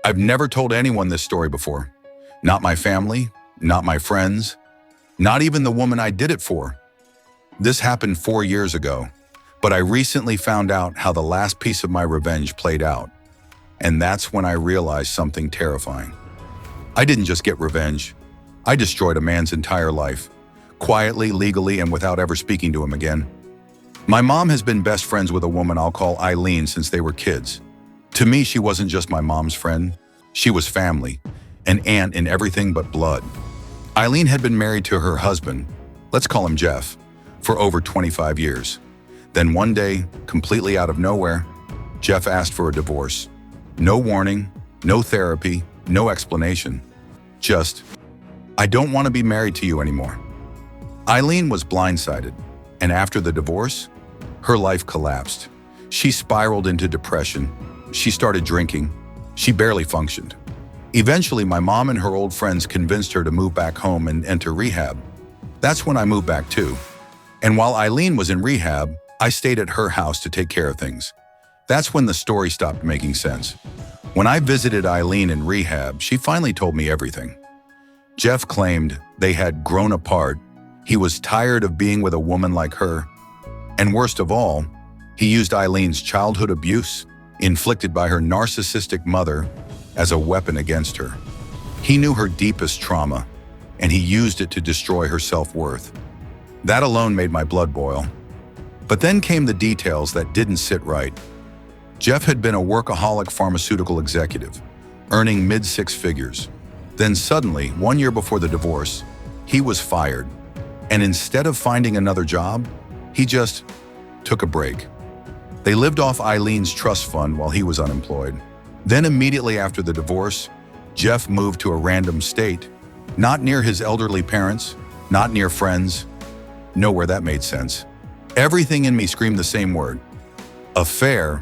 I've never told anyone this story before. Not my family, not my friends, not even the woman I did it for. This happened 4 years ago, but I recently found out how the last piece of my revenge played out. And that's when I realized something terrifying. I didn't just get revenge. I destroyed a man's entire life, quietly, legally, and without ever speaking to him again. My mom has been best friends with a woman I'll call Eileen since they were kids. To me, she wasn't just my mom's friend. She was family, an aunt in everything but blood. Eileen had been married to her husband, let's call him Jeff, for over 25 years. Then one day, completely out of nowhere, Jeff asked for a divorce. No warning, no therapy, no explanation. Just, I don't want to be married to you anymore. Eileen was blindsided, and after the divorce, her life collapsed. She spiraled into depression. She started drinking. She barely functioned. Eventually, my mom and her old friends convinced her to move back home and enter rehab. That's when I moved back too. And while Eileen was in rehab, I stayed at her house to take care of things. That's when the story stopped making sense. When I visited Eileen in rehab, she finally told me everything. Jeff claimed they had grown apart. He was tired of being with a woman like her. And worst of all, he used Eileen's childhood abuse, inflicted by her narcissistic mother, as a weapon against her. He knew her deepest trauma, and he used it to destroy her self-worth. That alone made my blood boil. But then came the details that didn't sit right. Jeff had been a workaholic pharmaceutical executive, earning mid-six figures. Then suddenly, 1 year before the divorce, he was fired. And instead of finding another job, he just took a break. They lived off Eileen's trust fund while he was unemployed. Then immediately after the divorce, Jeff moved to a random state, not near his elderly parents, not near friends, nowhere that made sense. Everything in me screamed the same word: affair.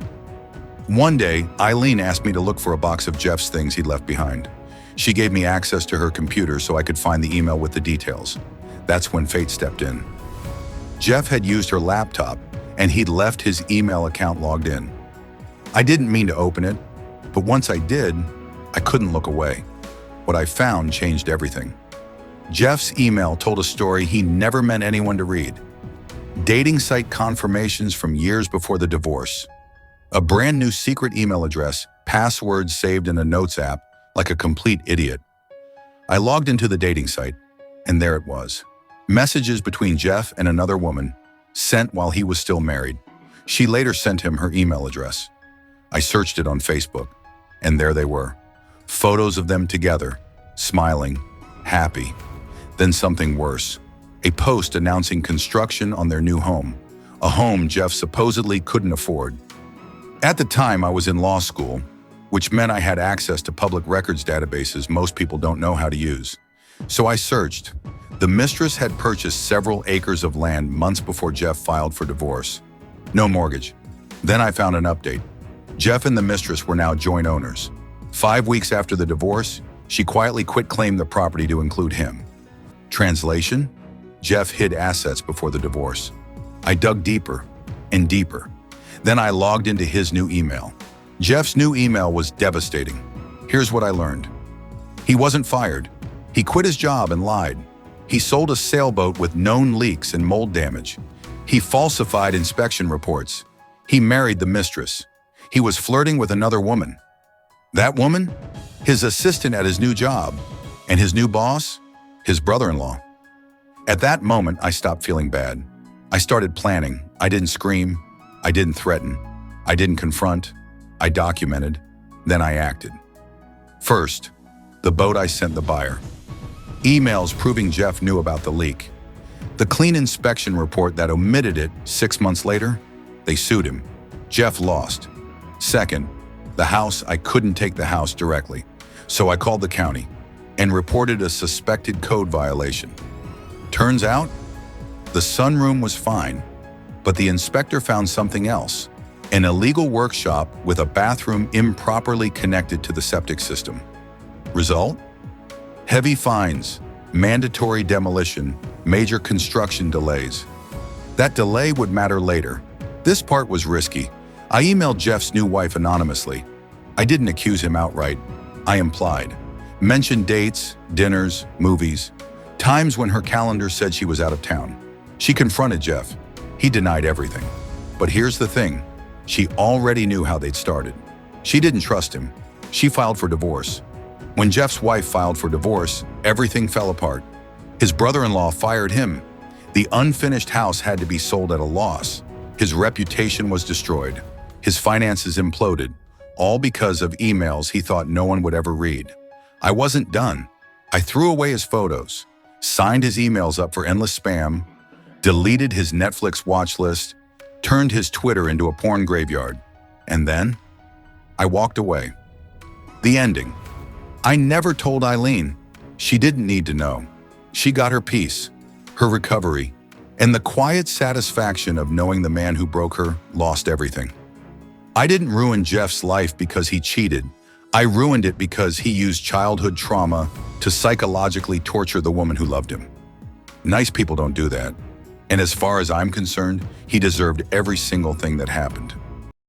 One day, Eileen asked me to look for a box of Jeff's things he'd left behind. She gave me access to her computer so I could find the email with the details. That's when fate stepped in. Jeff had used her laptop, and he'd left his email account logged in. I didn't mean to open it, but once I did, I couldn't look away. What I found changed everything. Jeff's email told a story he never meant anyone to read. Dating site confirmations from years before the divorce. A brand new secret email address, passwords saved in a notes app, like a complete idiot. I logged into the dating site, and there it was. Messages between Jeff and another woman, sent while he was still married. She later sent him her email address. I searched it on Facebook, and there they were. Photos of them together, smiling, happy. Then something worse. A post announcing construction on their new home. A home Jeff supposedly couldn't afford. At the time, I was in law school, which meant I had access to public records databases most people don't know how to use. So I searched. The mistress had purchased several acres of land months before Jeff filed for divorce. No mortgage. Then I found an update. Jeff and the mistress were now joint owners. 5 weeks after the divorce, she quietly quit-claimed the property to include him. Translation? Jeff hid assets before the divorce. I dug deeper and deeper. Then I logged into his new email. Jeff's new email was devastating. Here's what I learned. He wasn't fired. He quit his job and lied. He sold a sailboat with known leaks and mold damage. He falsified inspection reports. He married the mistress. He was flirting with another woman. That woman? His assistant at his new job. And his new boss? His brother-in-law. At that moment, I stopped feeling bad. I started planning. I didn't scream. I didn't threaten. I didn't confront. I documented. Then I acted. First, the boat I sent the buyer. Emails proving Jeff knew about the leak. The clean inspection report that omitted it 6 months later, they sued him. Jeff lost. Second, the house, I couldn't take the house directly. So I called the county and reported a suspected code violation. Turns out, the sunroom was fine, but the inspector found something else. An illegal workshop with a bathroom improperly connected to the septic system. Result? Heavy fines, mandatory demolition, major construction delays. That delay would matter later. This part was risky. I emailed Jeff's new wife anonymously. I didn't accuse him outright. I implied. Mentioned dates, dinners, movies, times when her calendar said she was out of town. She confronted Jeff. He denied everything. But here's the thing. She already knew how they'd started. She didn't trust him. She filed for divorce. When Jeff's wife filed for divorce, everything fell apart. His brother-in-law fired him. The unfinished house had to be sold at a loss. His reputation was destroyed. His finances imploded, all because of emails he thought no one would ever read. I wasn't done. I threw away his photos, signed his emails up for endless spam, deleted his Netflix watch list, turned his Twitter into a porn graveyard. And then, I walked away. The ending. I never told Eileen. She didn't need to know. She got her peace, her recovery, and the quiet satisfaction of knowing the man who broke her lost everything. I didn't ruin Jeff's life because he cheated. I ruined it because he used childhood trauma to psychologically torture the woman who loved him. Nice people don't do that. And as far as I'm concerned, he deserved every single thing that happened.